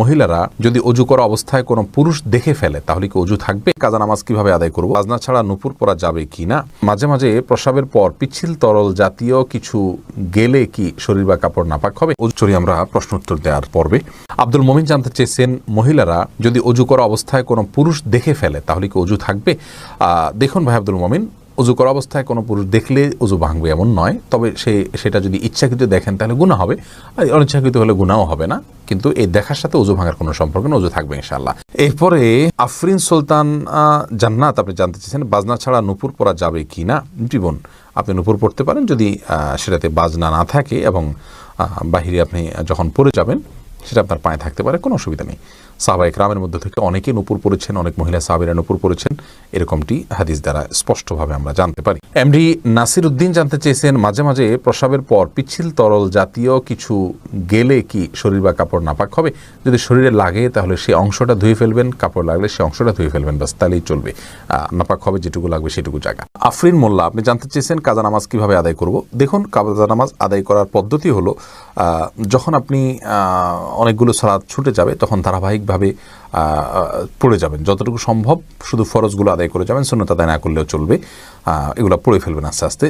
মহিলারা যদি অজু করা অবস্থায় কোনো পুরুষ দেখে ফেলে তাহলে কি অজু থাকবে? কাজা নামাজ কিভাবে আদায় করব? বাজনা ছাড়া নুপুর পরা যাবে কি না? মাঝে মাঝে প্রস্রাবের পর পিচ্ছিল তরল জাতীয় কিছু গেলে কি শরীর বা কাপড় নাপাক হবে? চলি আমরা প্রশ্ন উত্তর দেওয়ার পর্বে। আব্দুল মমিন জানতে চেয়েছেন, মহিলারা যদি অজু করা অবস্থায় কোনো পুরুষ দেখে ফেলে তাহলে কি অজু থাকবে? দেখুন ভাই আব্দুল মমিন, অজু করা অবস্থায় কোনো পুরুষ দেখলে অজু ভাঙবে এমন নয়, তবে সেটা যদি ইচ্ছাকৃত দেখেন তাহলে গুনাহ হবে, আর অনিচ্ছাকৃত হলে গুনাহও হবে না। কিন্তু এই দেখার সাথে অজু ভাঙার কোনো সম্পর্ক না, অজু থাকবে ইনশাআল্লাহ। এরপরে আফরিন সুলতান জান্নাত আপনি জানতে চেয়েছেন, বাজনা ছাড়া নুপুর পরা যাবে কি না? জীবন আপনি নুপুর পড়তে পারেন যদি সেটাতে বাজনা না থাকে এবং বাহিরে আপনি যখন পরে যাবেন সেটা আপনার পায়ে থাকতে পারে, কোনো অসুবিধা নেই। সাহাবা ইকরামের মধ্যে থেকে অনেকেই নূপুর পড়েছেন, অনেক মহিলা সাহাবীরা নূপুর পড়েছেন, এরকমটি হাদিস দ্বারা স্পষ্টভাবে আমরা জানতে পারি। এমডি নাসির উদ্দিন জানতে চেয়েছেন, মাঝে মাঝে প্রস্রাবের পর পিচ্ছিল তরল জাতীয় কিছু গেলে কি শরীর বা কাপড় নাপাক হবে? যদি শরীরে লাগে তাহলে সেই অংশটা ধুয়ে ফেলবেন, কাপড় লাগলে সেই অংশটা ধুয়ে ফেলবেন, বাস তাহলেই চলবে। নাপাক হবে যেটুকু লাগবে সেটুকু জায়গা। আফরিন মোল্লা আপনি জানতে চেয়েছেন, কাজা নামাজ কিভাবে আদায় করব? দেখুন, কাজা নামাজ আদায় করার পদ্ধতি হলো, যখন আপনি অনেকগুলো সালাত ছুটে যাবে তখন ধারাবাহিকভাবে পড়ে যাবেন, যতটুকু সম্ভব শুধু ফরজগুলো আদায় করে যাবেন, সুন্নাত আদায় না করলেও চলবে, এগুলো পড়ে ফেলবেন আস্তে আস্তে।